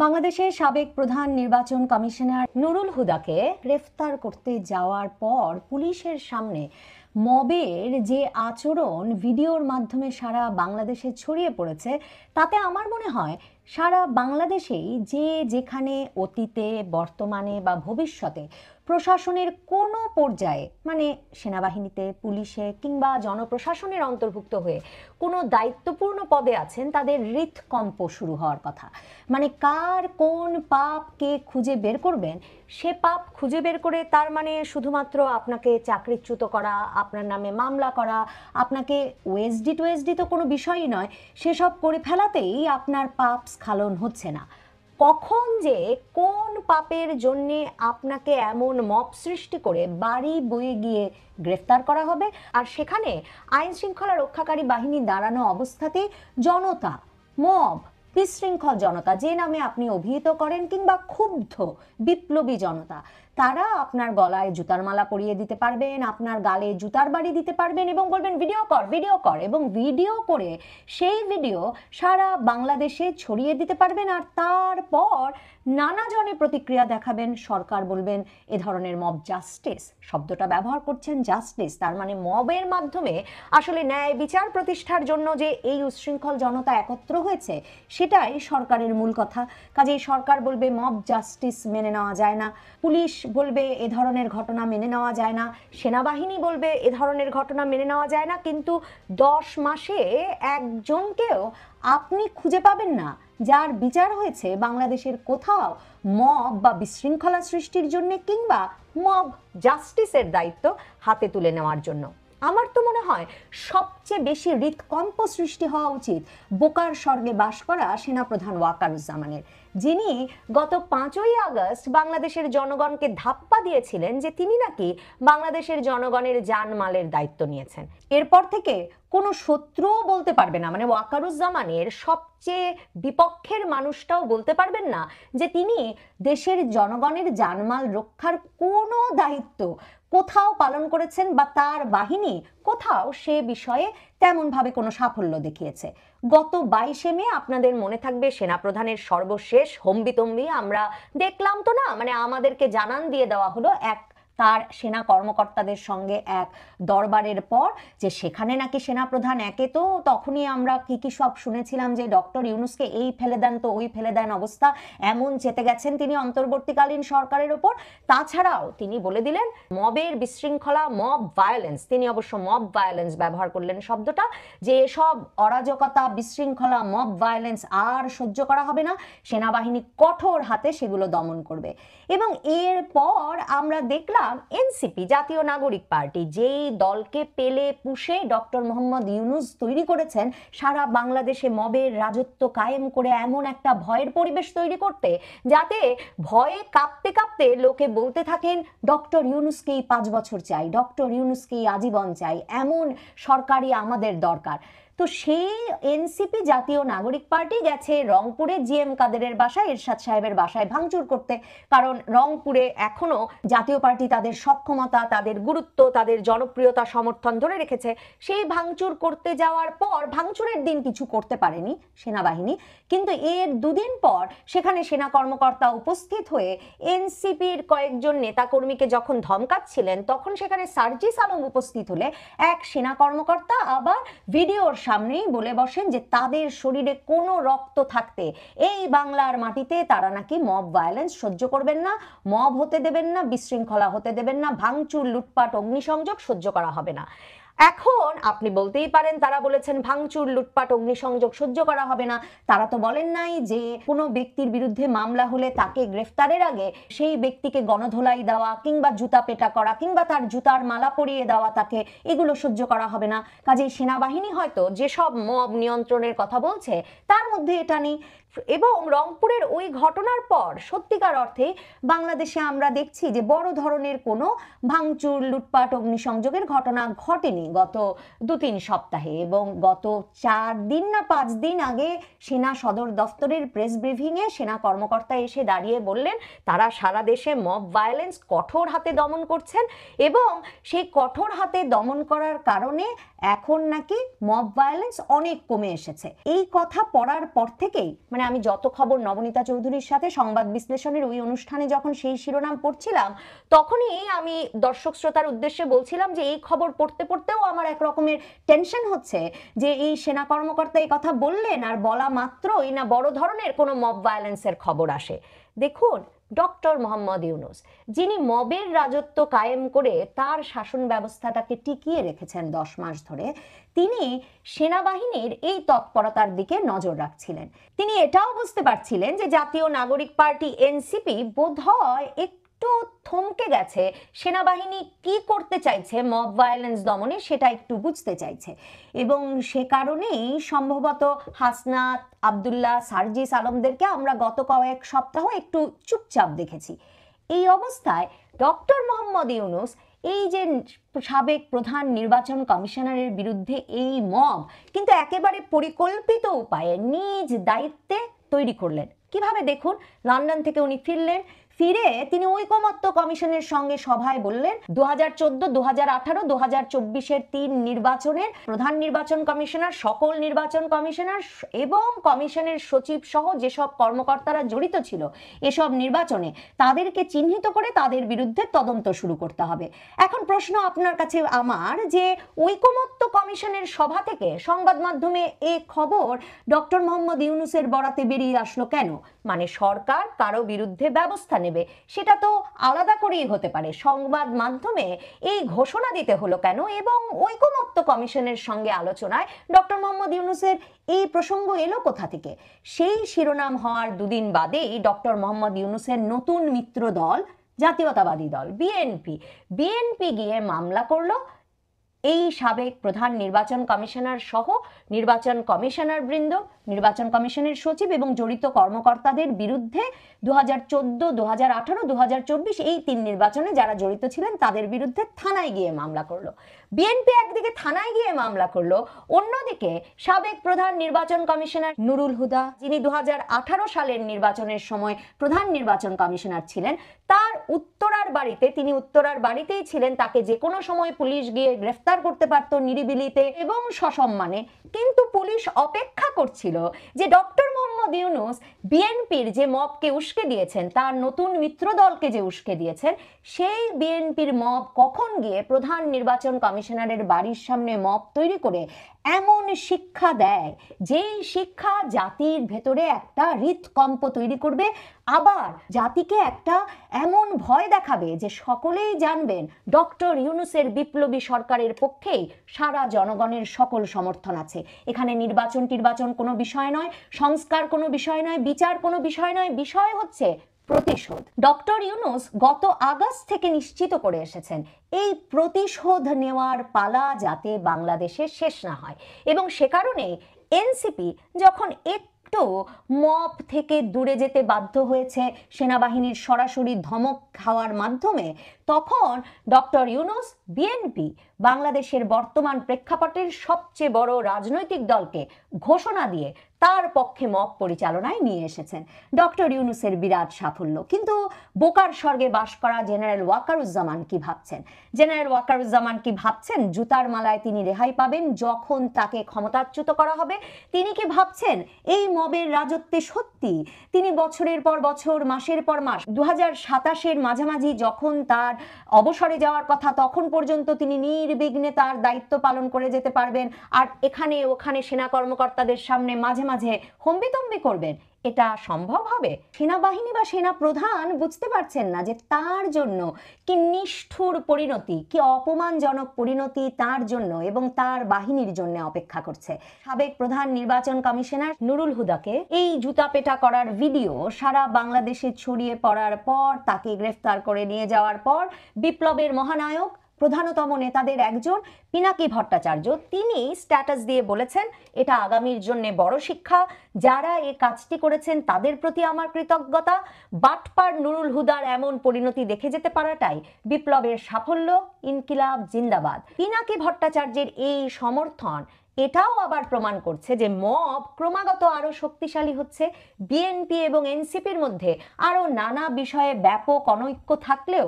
বাংলাদেশের সাবেক প্রধান নির্বাচন কমিশনার নুরুল হুদাকে গ্রেফতার করতে যাওয়ার পর পুলিশের সামনে মবের যে আচরণ ভিডিওর মাধ্যমে সারা বাংলাদেশে ছড়িয়ে পড়েছে, তাতে আমার মনে হয় সারা বাংলাদেশেই যে যেখানে অতীতে, বর্তমানে বা ভবিষ্যতে প্রশাসনের কোনো পর্যায়ে, মানে সেনাবাহিনীতে, পুলিশে কিংবা জনপ্রশাসনের অন্তর্ভুক্ত হয়ে কোনো দায়িত্বপূর্ণ পদে আছেন, তাদের হৃৎকম্প শুরু হওয়ার কথা। মানে কার কোন পাপ কে খুঁজে বের করবেন, সে পাপ খুঁজে বের করে তার মানে শুধুমাত্র আপনাকে চাকরিচ্যুত করা, আপনার নামে মামলা করা, আপনাকে ওএসডি টুএসডি তো কোনো বিষয়ই নয়, সেসব করে ফেলাতেই আপনার পাপ স্খলন হচ্ছে না। কখন যে কোন পাপের জন্যে আপনাকে এমন মব সৃষ্টি করে বাড়ি বয়ে গিয়ে গ্রেফতার করা হবে, আর সেখানে আইন শৃঙ্খলা রক্ষাকারী বাহিনী দাঁড়ানো অবস্থাতেই জনতা, মব, বিশৃঙ্খল জনতা যে নামে আপনি অভিহিত করেন, কিংবা ক্ষুব্ধ বিপ্লবী জনতা, তারা আপনার গলায় জুতার মালা পরিয়ে দিতে পারবেন, আপনার গালে জুতার বাড়ি দিতে পারবেন এবং বলবেন ভিডিও কর, ভিডিও কর, এবং ভিডিও করে সেই ভিডিও সারা বাংলাদেশে ছড়িয়ে দিতে পারবেন। আর তারপর নানা জনে প্রতিক্রিয়া দেখাবেন, সরকার বলবেন এ ধরনের মব জাস্টিস, শব্দটা ব্যবহার করছেন জাস্টিস, তার মানে মবের মাধ্যমে আসলে ন্যায় বিচার প্রতিষ্ঠার জন্য যে এই উচ্ছৃঙ্খল জনতা একত্র হয়েছে, সেটাই সরকারের মূল কথা। কাজেই সরকার বলবে মব জাস্টিস মেনে নেওয়া যায় না, পুলিশ বলবে এ ধরনের ঘটনা মেনে নেওয়া যায় না, সেনাবাহিনী বলবে এ ধরনের ঘটনা মেনে নেওয়া যায় না, কিন্তু 10 মাসে একজনকেও আপনি খুঁজে পাবেন না যার বিচার হয়েছে বাংলাদেশের কোথাও মব বা বিশৃঙ্খলা সৃষ্টির জন্য কিংবা মব জাস্টিসের দায়িত্ব হাতে তুলে নেওয়ার জন্য। আমার তো মনে হয় সবচেয়ে বেশি হৃৎকম্প সৃষ্টি হওয়া উচিত বোকার স্বর্গে বাস করা সেনাপ্রধান ওয়াকারুজ্জামানের, যিনি গত 5ই আগস্ট বাংলাদেশের জনগণকে ধাপ্পা দিয়েছিলেন যে তিনি নাকি বাংলাদেশের জনগণের জানমালের দায়িত্ব নিয়েছেন। এরপর থেকে কোনো শত্রুও বলতে পারবে না, মানে ওয়াকারুজ্জামানের সবচেয়ে বিপক্ষের মানুষটাও বলতে পারবেন না যে তিনি দেশের জনগণের জানমাল রক্ষার কোনো দায়িত্ব কোথাও পালন করেছেন বা তার বাহিনী কোথাও সে বিষয়ে তেমনভাবে কোনো সাফল্য দেখিয়েছে। গত 22শে মে আপনাদের মনে থাকবে সেনাপ্রধানের সর্বশেষ হম্বিতম্বি আমরা দেখলাম তো না, মানে আমাদেরকে জানান দিয়ে দেওয়া হলো এক তার সেনা কর্মকর্তাদের সঙ্গে এক দরবারের পর, যে সেখানে নাকি সেনাপ্রধান একে তো তখনই আমরা কি সব শুনেছিলাম যে ডক্টর ইউনূসকে এই ফেলে দেন তো ওই ফেলে দেন অবস্থা, এমন চেতে গেছেন তিনি অন্তর্বর্তীকালীন সরকারের ওপর। তাছাড়াও তিনি বলে দিলেন মবের বিশৃঙ্খলা, মব ভায়োলেন্স, তিনি অবশ্য মব ভায়োলেন্স ব্যবহার করলেন শব্দটা, যে এসব অরাজকতা, বিশৃঙ্খলা, মব ভায়োলেন্স আর সহ্য করা হবে না, সেনাবাহিনী কঠোর হাতে সেগুলো দমন করবে। এবং এরপর আমরা দেখলাম এনসিপি, জাতীয় নাগরিক পার্টি, যেই দলকে পেলে পুষে ডক্টর মোহাম্মদ ইউনূস তৈরি করেছেন সারা বাংলাদেশে মবের রাজত্ব কায়েম করে এমন একটা ভয়ের পরিবেশ তৈরি করতে, যাতে ভয়ে কাঁপতে কাঁপতে লোকে বলতে থাকেন ডক্টর ইউনূসকেই 5 বছর চাই, ডক্টর ইউনূসকেই আজীবন চাই, এমন সরকারই আমাদের দরকার। তো সেই এনসিপি, জাতীয় নাগরিক পার্টি, গেছে রংপুরে জিএম কাদেরের বাসায়, এরশাদ সাহেবের বাসায় ভাঙচুর করতে, কারণ রংপুরে এখনো জাতীয় পার্টি তাদের সক্ষমতা, তাদের গুরুত্ব, তাদের জনপ্রিয়তা, সমর্থন ধরে রেখেছে। সেই ভাঙচুর করতে যাওয়ার পর, ভাঙচুরের দিন কিছু করতে পারেনি সেনাবাহিনী, কিন্তু এর 2 দিন পর সেখানে সেনা কর্মকর্তা উপস্থিত হয়ে এনসিপির কয়েকজন নেতাকর্মীকে যখন ধমকাচ্ছিলেন, তখন সেখানে সার্জিস আলম উপস্থিত হলে এক সেনা কর্মকর্তা আবার ভিডিওর সামনেই বলে বসেন যে তাদের শরীরে কোনো রক্ত থাকতে এই বাংলার মাটিতে তারা নাকি মব ভায়োলেন্স সহ্য করবেন না, মব হতে দেবেন না, বিশৃঙ্খলা হতে দেবেন না, ভাঙচুর, লুটপাট, অগ্নিসংযোগ সহ্য করা হবে না। এখন আপনি বলতেই পারেন তারা বলেছেন ভাঙচুর, লুটপাট, অগ্নিসংযোগ সহ্য করা হবে না, তারা তো বলেন নাই যে কোনো ব্যক্তির বিরুদ্ধে মামলা হলে তাকে গ্রেফতারের আগে সেই ব্যক্তিকে গণধোলাই দেওয়া কিংবা জুতা পেটা করা কিংবা তার জুতার মালা পরিয়ে দেওয়া, তাকে এগুলো সহ্য করা হবে না। কাজেই সেনাবাহিনী হয়তো যেসব মব নিয়ন্ত্রণের কথা বলছে তার মধ্যে এটা নেই। এবং রংপুরের ওই ঘটনার পর সত্যিকার অর্থে বাংলাদেশে আমরা দেখছি যে বড় ধরনের কোনো ভাঙচুর, লুটপাট, অগ্নিসংযোগের ঘটনা ঘটেনি গত 2-3 সপ্তাহে। এবং গত 4 দিন না 5 দিন আগে সেনা সদর দফতরের প্রেস ব্রিফিংয়ে সেনা কর্মকর্তা এসে দাঁড়িয়ে বললেন তারা সারা দেশে মব ভায়োলেন্স কঠোর হাতে দমন করছেন, এবং সেই কঠোর হাতে দমন করার কারণে এখন নাকি মব ভায়োলেন্স অনেক কমে এসেছে। এই কথা পড়ার পর থেকেই মানে মানে আমি যত খবর নবনীতা চৌধুরীর সাথে সংবাদ বিশ্লেষণের ওই অনুষ্ঠানে যখন সেই শিরোনাম পড়ছিলাম, তখনই আমি দর্শক শ্রোতার উদ্দেশ্যে বলছিলাম যে এই খবর পড়তে পড়তেও আমার এক রকমের টেনশন হচ্ছে যে এই সেনা কর্মকর্তা এই কথা বললেন আর বলা মাত্রই না বড় ধরনের কোনো মব ভায়োলেন্সের খবর আসে। দেখুন, ডক্টর মোহাম্মদ ইউনূস, যিনি মবের রাজত্ব কায়েম করে তার শাসন ব্যবস্থাটাকে টিকিয়ে রেখেছেন 10 মাস ধরে, তিনি সেনাবাহিনীর এই তৎপরতার দিকে নজর রাখছিলেন। তিনি এটাও বুঝতে পারছিলেন যে জাতীয় নাগরিক পার্টি এনসিপি বোধহয় একটু থমকে গেছে, সেনাবাহিনী কি করতে চাইছে মব ভায়োলেন্স দমনে সেটা একটু বুঝতে চাইছে, এবং সে কারণেই সম্ভবত হাসনাত, আব্দুল্লাহ, সার্জিস আলমদেরকে আমরা গত কয়েক সপ্তাহ একটু চুপচাপ দেখেছি। এই অবস্থায় ডক্টর মোহাম্মদ ইউনূস এই যে সাবেক প্রধান নির্বাচন কমিশনারের বিরুদ্ধে এই মব কিন্তু একেবারে পরিকল্পিত উপায়ে নিজ দায়িত্বে তৈরি করলেন। কিভাবে দেখুন, লন্ডন থেকে উনি ফিরে তিনি ঐকমত্য কমিশনের সঙ্গে সভায় বললেন 2014, 2018, 2024-এর 3 নির্বাচনের প্রধান নির্বাচন কমিশনার, সকল নির্বাচন কমিশনার এবং কমিশনের সচিব সহ যেসব কর্মকর্তারা জড়িত ছিল এসব নির্বাচনে তাদেরকে চিহ্নিত করে তাদের বিরুদ্ধে তদন্ত শুরু করতে হবে। এখন প্রশ্ন আপনার কাছে আমার যে ঐকমত্য কমিশনের সভা থেকে সংবাদ মাধ্যমে এই খবর ডক্টর মোহাম্মদ ইউনূসের বরাতে বেরিয়ে আসলো কেন? মানে সরকার কারো বিরুদ্ধে ব্যবস্থা নেবে, সেটা তো আলাদা করেই হতে পারে, সংবাদ মাধ্যমে এই ঘোষণা দিতে হলো কেন? এবং ঐকমত্য কমিশনের সঙ্গে আলোচনায় ডক্টর মোহাম্মদ ইউনূসের এই প্রসঙ্গ এলো কোথা থেকে? সেই শিরোনাম হওয়ার দুদিন বাদেই ডক্টর মোহাম্মদ ইউনূসের নতুন মিত্র দল জাতীয়তাবাদী দল বিএনপি গিয়ে মামলা করলো এই সাবেক প্রধান নির্বাচন কমিশনার সহ নির্বাচন কমিশনার বৃন্দ, নির্বাচন কমিশনের সচিব এবং জড়িত কর্মকর্তাদের বিরুদ্ধে 2014, 2018, 2024 এই 3 নির্বাচনে যারা জড়িত ছিলেন তাদের বিরুদ্ধে থানায় গিয়ে মামলা করলো। বিএনপি একদিকে থানায় গিয়ে মামলা করলো, অন্যদিকে সাবেক প্রধান নির্বাচন কমিশনার নুরুল হুদা, যিনি 2018 সালের নির্বাচনের সময় প্রধান নির্বাচন কমিশনার ছিলেন, তার তিনি উত্তরার বাড়িতেই ছিলেন, তাকে যে কোনো সময় পুলিশ গিয়ে গ্রেফতার করতে পারত নিরিবিলিতে এবং সসম্মানে, কিন্তু পুলিশ অপেক্ষা করছিল যে ডক্টর মোহাম্মদ ইউনূস বিএনপির যে মবকে উস্কে দিয়েছেন, তার নতুন মিত্র দলকে যে উস্কে দিয়েছেন, সেই বিএনপির মব কখন গিয়ে প্রধান নির্বাচন কমিশনারের বাড়ির সামনে মব তৈরি করে এমন শিক্ষা দেয় যেই শিক্ষা জাতির ভেতরে একটা হৃদকম্প তৈরি করবে, আবার জাতিকে একটা এমন ভয় দেখাবে যে সকলেই জানবেন ডক্টর ইউনূসের বিপ্লবী সরকারের পক্ষেই সারা জনগণের সকল সমর্থন আছে। এখানে নির্বাচন কোনো বিষয় নয়, সংস্কার কোনো বিষয় নয়, বিচার কোনো বিষয় নয়, বিষয় হচ্ছে প্রতিশোধ। ডক্টর ইউনূস গত আগস্ট থেকে নিশ্চিত করে এসেছেন এই প্রতিশোধ নেওয়ার পালা যাতে বাংলাদেশে শেষ না হয়, এবং সে কারণে এনসিপি যখন একটু মব থেকে দূরে যেতে বাধ্য হয়েছে সেনাবাহিনীর সরাসরি ধমক খাওয়ার মাধ্যমে, তখন ডক্টর ইউনূস বিএনপি বাংলাদেশের বর্তমান প্রেক্ষাপটের সবচেয়ে বড় রাজনৈতিক দলকে ঘোষণা দিয়ে তার পক্ষে মব পরিচালনায় নিয়ে এসেছেন। ডক্টর ইউনূসের বিরাট সাফল্য। কিন্তু বোকার স্বর্গে বাস করা জেনারেল ওয়াকারুজ্জামান কি ভাবছেন জুতার মালায় তিনি রেহাই পাবেন যখন তাকে ক্ষমতাচ্যুত করা হবে? তিনি কি ভাবছেন এই মবের রাজত্বে সত্যি তিনি বছরের পর বছর, মাসের পর মাস, 2027-এর মাঝামাঝি যখন তার অবসরে যাওয়ার কথা তখন পর্যন্ত তিনি নির্বিঘ্নে তার দায়িত্ব পালন করে যেতে পারবেন, আর এখানে ওখানে সেনা কর্মকর্তাদের সামনে মাঝে মাঝে হম্বিতম্বি করবেন? এটা সম্ভব হবে? সেনাবাহিনী বা সেনা প্রধান বুঝতে পারছেন না যে তার জন্য কি নিষ্ঠুর পরিণতি, কি অপমানজনক পরিণতি তার জন্য এবং তার বাহিনীর জন্য অপেক্ষা করছে। সাবেক প্রধান নির্বাচন কমিশনার নুরুল হুদাকে এই জুতাপেটা করার ভিডিও সারা বাংলাদেশে ছড়িয়ে পড়ার পর, তাকে গ্রেফতার করে নিয়ে যাওয়ার পর বিপ্লবের মহানায়ক প্রধানতম নেতাদের একজন পিনাকি ভট্টাচার্য তিনি স্ট্যাটাস দিয়ে বলেছেন, এটা আগামীর জন্য বড় শিক্ষা, যারা এই কাজটি করেছেন তাদের প্রতি আমার কৃতজ্ঞতা, বাটপার নুরুল হুদার এমন পরিণতি দেখে যেতে পারাটাই বিপ্লবের সাফল্য, ইনকিলাব জিন্দাবাদ। পিনাকি ভট্টাচার্যের এই সমর্থন এটাও আবার প্রমাণ করছে যে মব ক্রমাগত আরো শক্তিশালী হচ্ছে। বিএনপি এবং এনসিপির মধ্যে আরো নানা বিষয়ে ব্যাপক অনৈক্য থাকলেও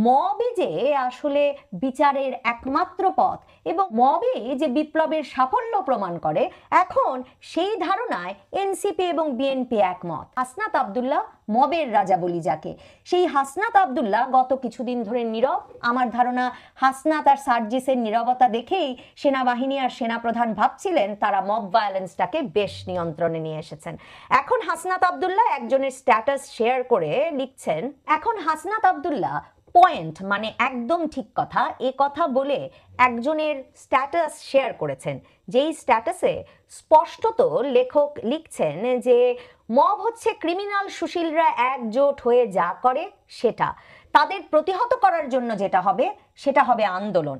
মবই যে আসলে বিচারের একমাত্র পথ এবং মবই যে বিপ্লবের সাফল্য প্রমাণ করে, এখন সেই ধারণায় এনসিপি এবং বিএনপি একমত। হাসনাত আব্দুল্লাহ মবের রাজা বলি যাকে, সেই হাসনাত আব্দুল্লাহ গত কিছুদিন ধরে নীরব। আমার ধারণা হাসনাত আর সার্জিসের নীরবতা দেখেই সেনাবাহিনী আর সেনাপ্রধান ভাবছিলেন তারা মব ভায়োলেন্সটাকে বেশ নিয়ন্ত্রণে নিয়ে এসেছেন। এখন হাসনাত আব্দুল্লাহ একজনের স্ট্যাটাস শেয়ার করে লিখছেন, এখন হাসনাত আব্দুল্লাহ পয়েন্ট মানে একদম ঠিক কথা এ কথা বলে একজনের স্ট্যাটাস শেয়ার করেছেন, যেই স্ট্যাটাসে স্পষ্টত লেখক লিখছেন যে মব হচ্ছে ক্রিমিনাল সুশীলরা একজোট হয়ে যা করে সেটা, তাদের প্রতিহত করার জন্য যেটা হবে সেটা হবে আন্দোলন।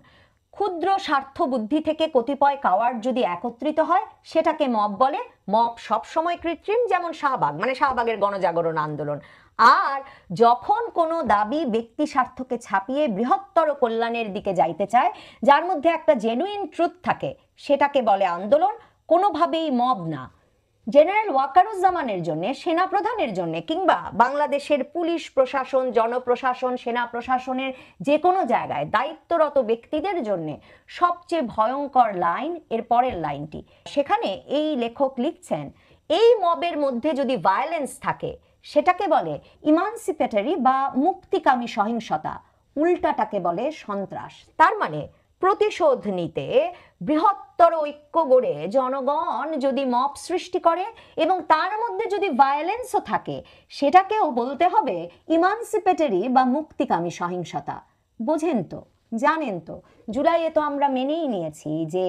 ক্ষুদ্র স্বার্থ বুদ্ধি থেকে কতিপয় কাওয়ার্ড যদি একত্রিত হয় সেটাকে মব বলে। মব সবসময় কৃত্রিম, যেমন শাহবাগ মানে শাহবাগের গণজাগরণ আন্দোলন। আর যখন কোনো দাবি ব্যক্তি স্বার্থকে ছাপিয়ে বৃহত্তর কল্যাণের দিকে যাইতে চায়, যার মধ্যে একটা জেনুইন ট্রুথ থাকে, সেটাকে বলে আন্দোলন, কোনোভাবেই মব না। জেনারেল ওয়াকারুজ্জামানের জন্য, সেনাপ্রধানের জন্য, কিংবা বাংলাদেশের পুলিশ প্রশাসন, জনপ্রশাসন, সেনা প্রশাসনের যে কোনো জায়গায় দায়িত্বরত ব্যক্তিদের জন্য সবচেয়ে ভয়ঙ্কর লাইন এর পরের লাইনটি। সেখানে এই লেখক লিখছেন, এই মবের মধ্যে যদি ভায়োলেন্স থাকে সেটাকে বলে ইমানসিপেটরি বা মুক্তিকামী সহিংসতা, উল্টাটাকে বলে সন্ত্রাস। তার মানে প্রতিশোধ নিতে বৃহত্তর ঐক্য গড়ে জনগণ যদি মব সৃষ্টি করে এবং তার মধ্যে যদি ভায়োলেন্সও থাকে, সেটাকেও বলতে হবে ইমানসিপেটরি বা মুক্তিকামী সহিংসতা। বোঝেন তো, জানেন তো, জুলাইয়ে তো আমরা মেনেই নিয়েছি যে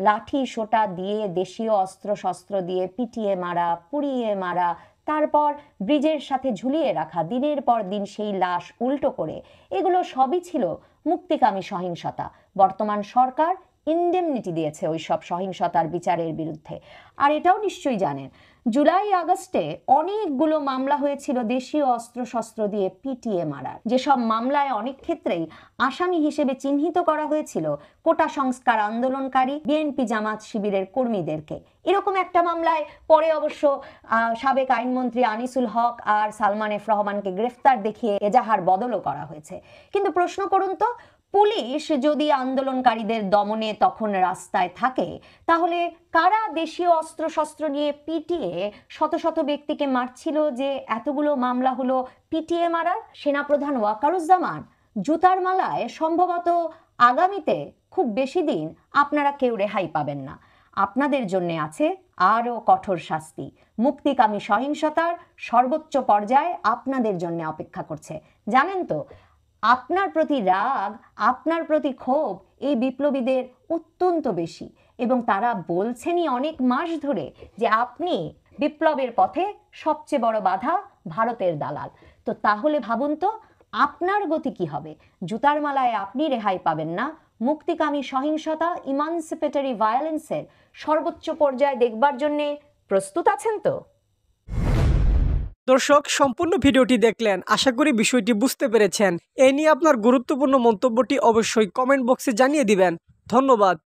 লাঠি সোটা দিয়ে, দেশীয় অস্ত্র শস্ত্র দিয়ে পিটিয়ে মারা, পুড়িয়ে মারা, তারপর ব্রিজের সাথে ঝুলিয়ে রাখা, দিনের পর দিন সেই লাশ উল্টো করে, এগুলো সবই ছিল মুক্তিকামী সহিংসতা। বর্তমান সরকার ইনডেমনিটি দিয়েছে ওই সব সহিংসতার বিচারের বিরুদ্ধে। আর এটাও নিশ্চয়ই জানেন, জুলাই আগস্টে অনেকগুলো মামলা হয়েছিল দেশীয় অস্ত্র শস্ত্র দিয়ে পিটিয়ে মারার, যেসব মামলায় অনেক ক্ষেত্রেই আসামি হিসেবে চিহ্নিত করা হয়েছিল কোটা সংস্কার আন্দোলনকারী বিএনপি জামাত শিবিরের কর্মীদেরকে। এরকম একটা মামলায় পরে অবশ্য সাবেক আইনমন্ত্রী আনিসুল হক আর সালমান এফ রহমানকে গ্রেফতার দেখিয়ে এজাহার বদলও করা হয়েছে। কিন্তু প্রশ্ন করুন তো, পুলিশ যদি আন্দোলনকারীদের দমনে তখন রাস্তায় থাকে, তাহলে কারা দেশীয় অস্ত্র শস্ত্র নিয়ে পিটিয়ে শত শত ব্যক্তিকে মারছিল যে এতগুলো মামলা হলো পিটিয়ে মারার? সেনাপ্রধান ওয়াকারুজ্জামান? জুতার মালায় সম্ভবত আগামীতে খুব বেশি দিন আপনারা কেউ রেহাই পাবেন না। আপনাদের জন্য আছে আরও কঠোর শাস্তি। মুক্তিকামী সহিংসতার সর্বোচ্চ পর্যায়ে আপনাদের জন্য অপেক্ষা করছে। জানেন তো, আপনার প্রতি রাগ, আপনার প্রতি ক্ষোভ এই বিপ্লবীদের অত্যন্ত বেশি এবং তারা বলছেনই অনেক মাস ধরে যে আপনি বিপ্লবের পথে সবচেয়ে বড় বাধা, ভারতের দালাল। তো তাহলে ভাবুন তো আপনার গতি কি হবে? জুতার মালায় আপনি রেহাই পাবেন না। মুক্তিকামী সহিংসতা, ইমানসিপেটরি ভায়োলেন্সের সর্বোচ্চ পর্যায়ে দেখবার জন্য প্রস্তুত আছেন তো? দর্শক, সম্পূর্ণ ভিডিওটি দেখলেন, আশা করি বিষয়টি বুঝতে পেরেছেন। এ নিয়ে আপনার গুরুত্বপূর্ণ মন্তব্যটি অবশ্যই কমেন্ট বক্সে জানিয়ে দিবেন। ধন্যবাদ।